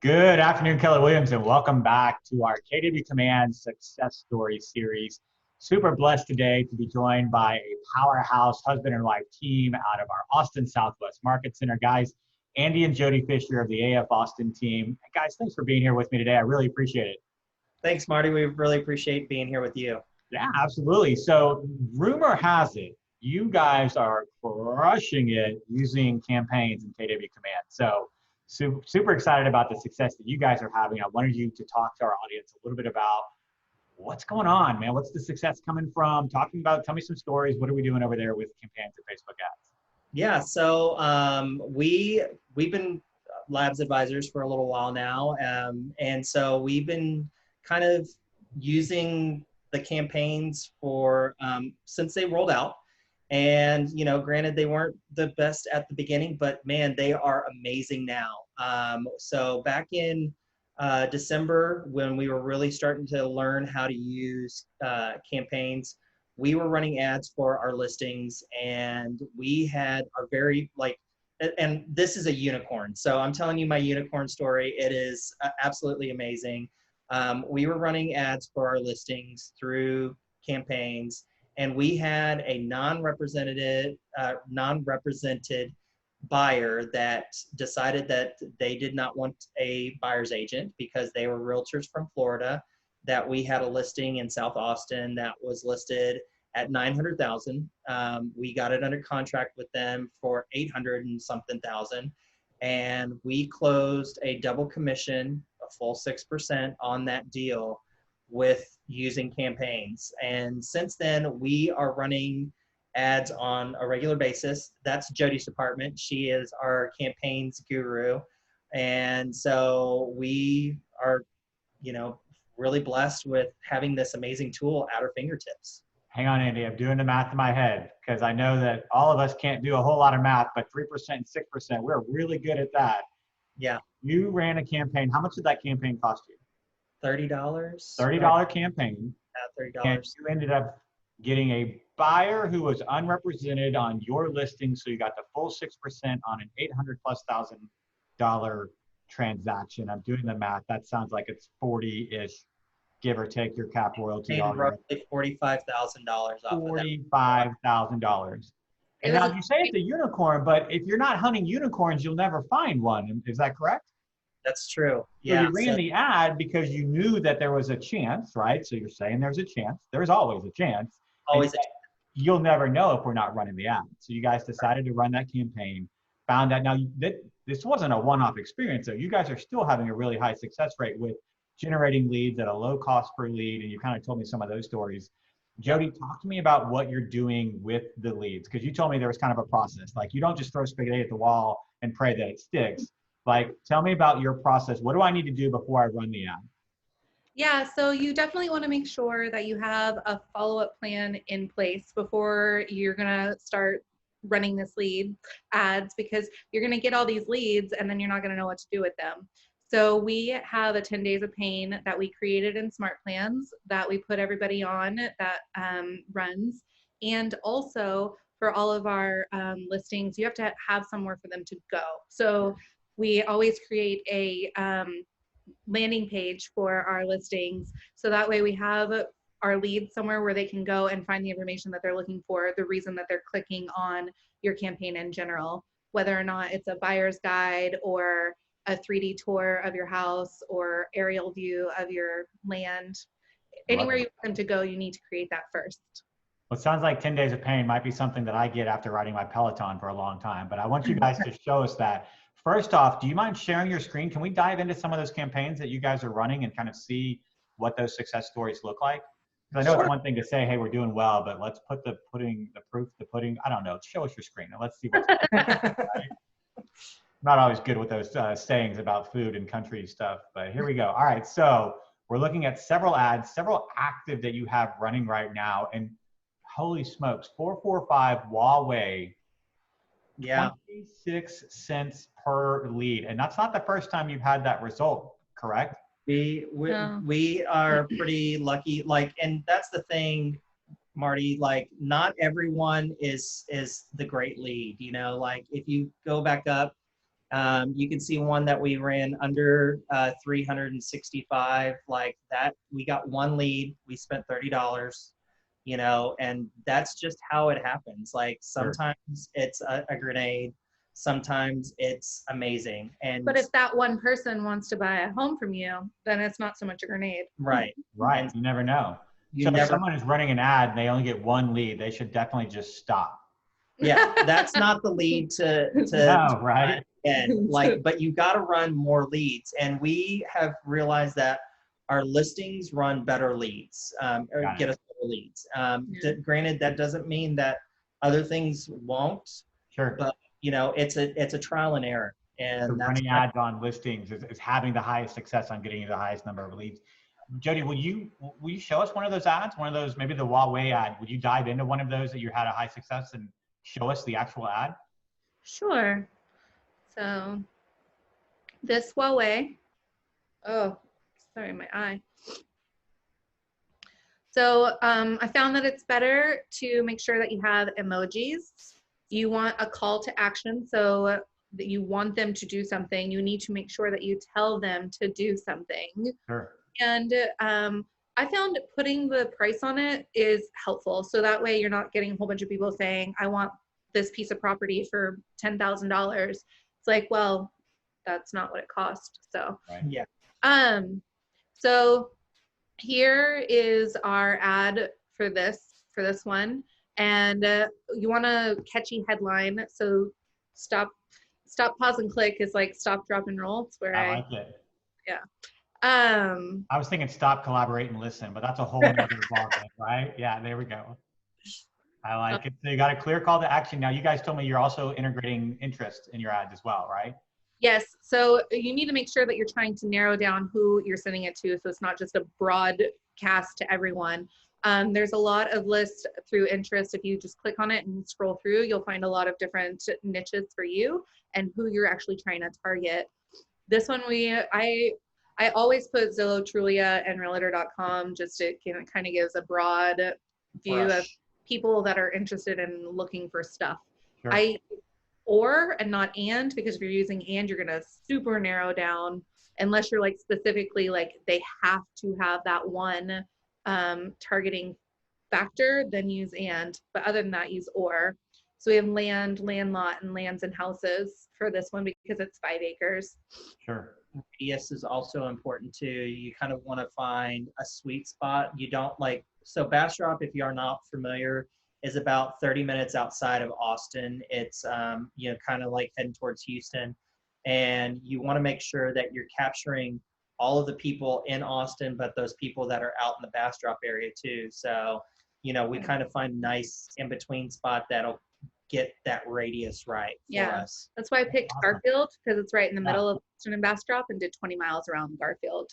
Good afternoon, Keller Williams, and welcome back to our KW Command Success Story series. Super blessed today to be joined by a powerhouse husband and wife team out of our Austin Southwest Market Center. Guys, Andy and Jody Fisher of the AF Austin team. Guys, thanks for being here with me today. I really appreciate it. Thanks, Marty. We really appreciate being here with you. Yeah, absolutely. So, rumor has it, you guys are crushing it using campaigns in KW Command. So, super excited about the success that you guys are having. I wanted you to talk to our audience a little bit about what's going on, man. What's the success coming from? Tell me some stories. What are we doing over there with campaigns and Facebook ads? Yeah, so we've been Labs advisors for a little while now, and so we've been kind of using the campaigns for since they rolled out. And granted, they weren't the best at the beginning, but man, they are amazing now. So back in December, when we were really starting to learn how to use campaigns, we were running ads for our listings, and we had our very and this is a unicorn. So I'm telling you my unicorn story. It is absolutely amazing. We were running ads for our listings through campaigns, and we had a non-represented buyer that decided that they did not want a buyer's agent because they were realtors from Florida, that we had a listing in South Austin that was listed at 900,000. We got it under contract with them for 800 and something thousand. And we closed a double commission, a full 6% on that deal with using campaigns. And since then, we are running ads on a regular basis. That's Jody's department. She is our campaigns guru. And so we are, really blessed with having this amazing tool at our fingertips. Hang on, Andy. I'm doing the math in my head because I know that all of us can't do a whole lot of math, but 3% and 6%, we're really good at that. Yeah. You ran a campaign. How much did that campaign cost you? $30. $30 campaign. $30. And you ended up getting a buyer who was unrepresented on your listing, so you got the full 6% on an $800,000+ transaction. I'm doing the math. That sounds like it's 40-ish, give or take your cap royalty. Roughly $45,000 off $45,000. And now you say it's a unicorn, but if you're not hunting unicorns, you'll never find one. Is that correct? That's true. Yeah. So you ran the ad because you knew that there was a chance, right? So you're saying there's a chance. There's always a chance. Always a chance. You'll never know if we're not running the ad. So you guys decided to run that campaign, found that. Now, this wasn't a one-off experience, though. You guys are still having a really high success rate with generating leads at a low cost per lead, and you kind of told me some of those stories. Jody, talk to me about what you're doing with the leads, because you told me there was kind of a process. Like, you don't just throw spaghetti at the wall and pray that it sticks. Like, tell me about your process. What do I need to do before I run the ad? Yeah, so you definitely want to make sure that you have a follow-up plan in place before you're going to start running this lead ads, because you're going to get all these leads and then you're not going to know what to do with them. So we have a 10 days of pain that we created in Smart Plans that we put everybody on that runs. And also for all of our listings, you have to have somewhere for them to go. So we always create a landing page for our listings. So that way we have our leads somewhere where they can go and find the information that they're looking for, the reason that they're clicking on your campaign in general, whether or not it's a buyer's guide or a 3D tour of your house or aerial view of your land. Anywhere you want them to go, you need to create that first. Well, it sounds like 10 days of pain might be something that I get after riding my Peloton for a long time, but I want you guys to show us that. First off, do you mind sharing your screen? Can we dive into some of those campaigns that you guys are running and kind of see what those success stories look like? Because I know It's one thing to say, hey, we're doing well, but let's put the proof, I don't know, show us your screen and let's see what's going on, right? Not always good with those sayings about food and country stuff, but here we go. All right, so we're looking at several ads, several active that you have running right now, and holy smokes, 445 Huawei. Yeah. 26 cents per lead. And that's not the first time you've had that result, correct? We are pretty lucky. And that's the thing, Marty, not everyone is the great lead, if you go back up You can see one that we ran under 365, like that. We got one lead, we spent $30, you know, and that's just how it happens. Like sometimes it's a grenade, sometimes it's amazing. And But if that one person wants to buy a home from you, then it's not so much a grenade. right. Right. You never know. You So never, if someone is running an ad and they only get one lead, they should definitely just stop. yeah, that's not the lead to No, right? and like, but you got to run more leads. And we have realized that our listings run better leads, or get us better leads. Granted, that doesn't mean that other things won't. Sure. But you know, it's a trial and error. And So that's running ads on listings is having the highest success on getting you the highest number of leads. Jody, will you show us one of those ads? One of those, maybe the Huawei ad. Would you dive into one of those that you had a high success and show us the actual ad? Sure. So this Huawei, oh, sorry, my eye. So I found that it's better to make sure that you have emojis. You want a call to action, so that you want them to do something. You need to make sure that you tell them to do something. Sure. And I found putting the price on it is helpful. So that way you're not getting a whole bunch of people saying, I want this piece of property for $10,000. It's like, well, that's not what it cost. So, right. Yeah. So here is our ad for this one. And you want a catchy headline. So stop, pause, and click is like stop, drop, and roll. It's where I like it. Yeah. I was thinking stop, collaborate, and listen, but that's a whole other ballgame, right? Yeah, there we go. I like it. So you got a clear call to action. Now, you guys told me you're also integrating interest in your ads as well, right? Yes. So you need to make sure that you're trying to narrow down who you're sending it to. So it's not just a broadcast to everyone. There's a lot of lists through interest. If you just click on it and scroll through, you'll find a lot of different niches for you and who you're actually trying to target. This one, I always put Zillow, Trulia, and Realtor.com just to kind of gives a broad view of people that are interested in looking for stuff. Sure. Or and not and, because if you're using and, you're gonna super narrow down unless you're like specifically like they have to have that one targeting factor, then use and. But other than that, use or. So we have land, land lot, and lands and houses for this one because it's 5 acres. Sure. Radius is also important too. You kind of want to find a sweet spot. You don't like, so Bastrop, if you are not familiar, is about 30 minutes outside of Austin. It's, you know, kind of like heading towards Houston. And you want to make sure that you're capturing all of the people in Austin, but those people that are out in the Bastrop area too. So, you know, we kind of find a nice in-between spot that'll get that radius right for us. That's why I picked Garfield, because it's right in the middle of Austin and Bastrop, and did 20 miles around Garfield.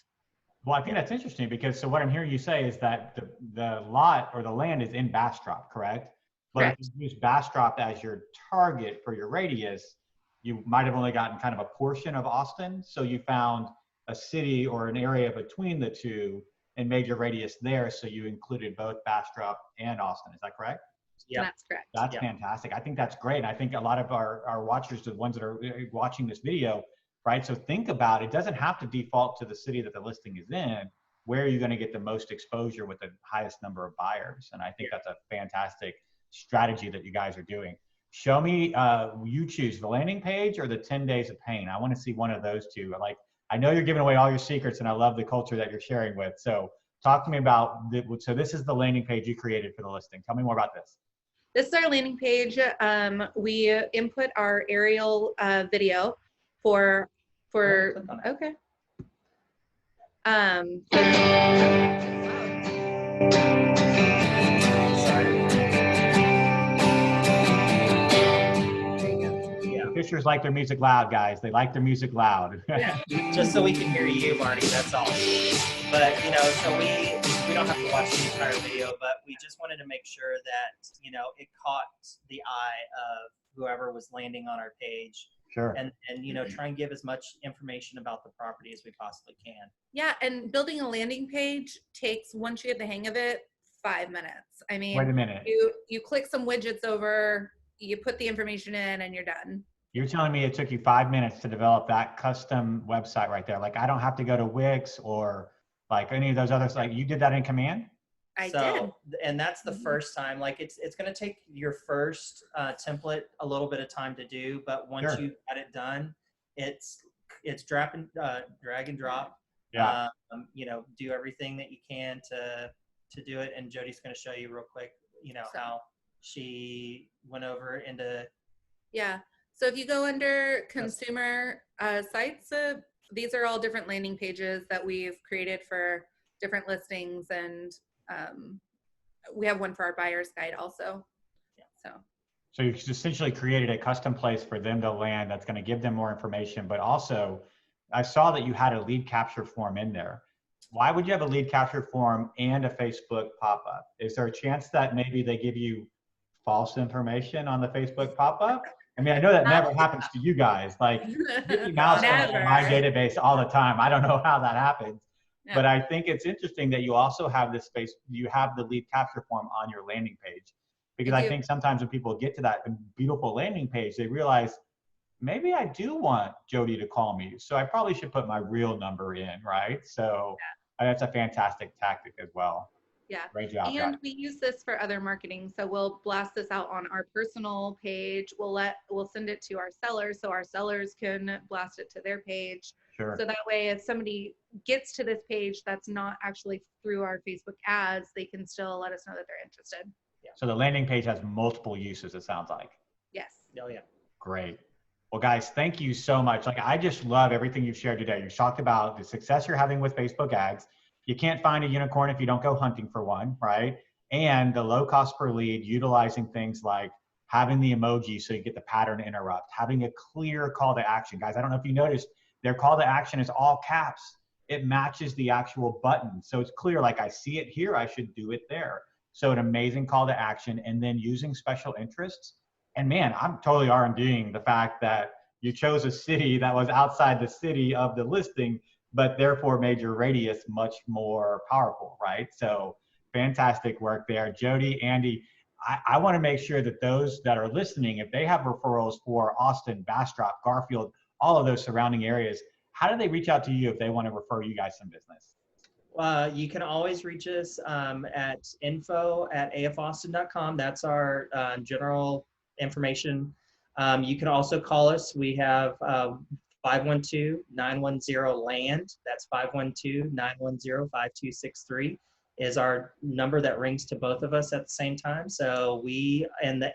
Well, I think that's interesting because so what I'm hearing you say is that the lot or the land is in Bastrop, correct? But Correct. if you use Bastrop as your target for your radius, you might have only gotten kind of a portion of Austin. So you found a city or an area between the two and made your radius there. So you included both Bastrop and Austin. Is that correct? Yeah, that's correct. That's fantastic. I think that's great. And I think a lot of our watchers, the ones that are watching this video, right? So think about it. It doesn't have to default to the city that the listing is in. Where are you going to get the most exposure with the highest number of buyers? And I think that's a fantastic strategy that you guys are doing. Show me, you choose the landing page or the 10 days of pain. I want to see one of those two. Like, I know you're giving away all your secrets and I love the culture that you're sharing with. So talk to me about, so this is the landing page you created for the listing. Tell me more about this. This is our landing page. We input our aerial video for okay. Fishers like their music loud, guys. They like their music loud. Just so we can hear you, Marty, that's all. But, you know, so we don't have to watch the entire video, but we just wanted to make sure that, you know, it caught the eye of whoever was landing on our page. Sure. And you know, try and give as much information about the property as we possibly can. Yeah, and building a landing page takes, once you get the hang of it, 5 minutes. I mean, wait a minute. You click some widgets over, you put the information in, and you're done. You're telling me it took you 5 minutes to develop that custom website right there. Like I don't have to go to Wix or like any of those others. Like you did that in Command? I did. So, and that's the Mhm. first time. Like it's going to take your first template a little bit of time to do, but once Sure. you got it done, it's drag and drop. Yeah. You know, do everything that you can to do it. And Jody's going to show you real quick, you know, how she went over into. Yeah. So if you go under consumer sites, these are all different landing pages that we've created for different listings, and we have one for our buyer's guide also. Yeah. So you've essentially created a custom place for them to land that's going to give them more information, but also I saw that you had a lead capture form in there. Why would you have a lead capture form and a Facebook pop-up? Is there a chance that maybe they give you false information on the Facebook pop-up? I mean, I know that never happens to you guys. Like Mickey Mouse comes to my database all the time. I don't know how that happens, but I think it's interesting that you also have this space, you have the lead capture form on your landing page. Because I think sometimes when people get to that beautiful landing page, they realize, maybe I do want Jody to call me. So I probably should put my real number in, right? So that's a fantastic tactic as well. Yeah. Great job, And guys. we use this for other marketing. So we'll blast this out on our personal page. We'll send it to our sellers so our sellers can blast it to their page. Sure. So that way, if somebody gets to this page that's not actually through our Facebook ads, they can still let us know that they're interested. Yeah. So the landing page has multiple uses, it sounds like. Yes. Oh, yeah. Great. Well, guys, thank you so much. Like, I just love everything you've shared today. You've talked about the success you're having with Facebook ads. You can't find a unicorn if you don't go hunting for one, right? And the low cost per lead, utilizing things like having the emoji so you get the pattern interrupt, having a clear call to action. Guys, I don't know if you noticed, their call to action is all caps. It matches the actual button. So it's clear, like I see it here, I should do it there. So an amazing call to action, and then using special interests. And man, I'm totally R&Ding the fact that you chose a city that was outside the city of the listing, but therefore made your radius much more powerful, right? So fantastic work there. Jody, Andy, I want to make sure that those that are listening, if they have referrals for Austin, Bastrop, Garfield, all of those surrounding areas, how do they reach out to you if they want to refer you guys some business? You can always reach us at info@afaustin.com. That's our general information. You can also call us. We have 512-910-LAND. That's 512-910-5263 is our number that rings to both of us at the same time. So we, and the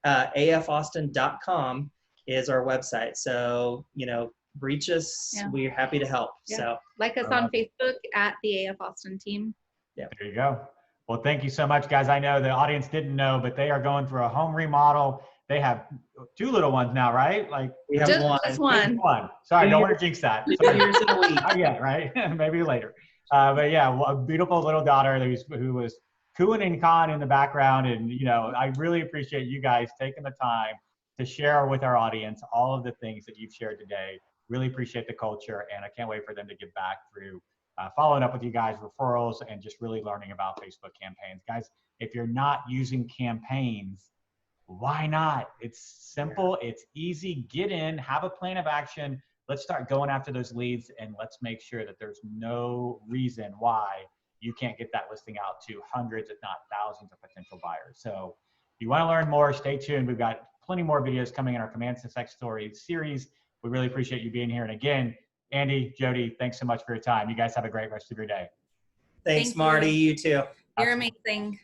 afaustin.com is our website. So, you know, reach us. Yeah. We're happy to help. Yeah. So like us on Facebook at the AF Austin team. Yeah. There you go. Well, thank you so much, guys. I know the audience didn't know, but they are going through a home remodel. They have 2 little ones now, right? Like we have just one. one. Sorry, I don't want to jinx that. 2 years in a week. Not yet, right? Maybe later. But yeah, a beautiful little daughter who was cooing and cawing in the background. And, you know, I really appreciate you guys taking the time to share with our audience all of the things that you've shared today. Really appreciate the culture, and I can't wait for them to get back through following up with you guys, referrals, and just really learning about Facebook campaigns. Guys, if you're not using campaigns, why not? It's simple, it's easy. Get in, have a plan of action. Let's start going after those leads, and let's make sure that there's no reason why you can't get that listing out to hundreds, if not thousands, of potential buyers. So if you want to learn more, stay tuned. We've got plenty more videos coming in our Command Success Stories series. We really appreciate you being here. And again, Andy, Jody, thanks so much for your time. You guys have a great rest of your day. Thanks, Marty. You too. You're amazing.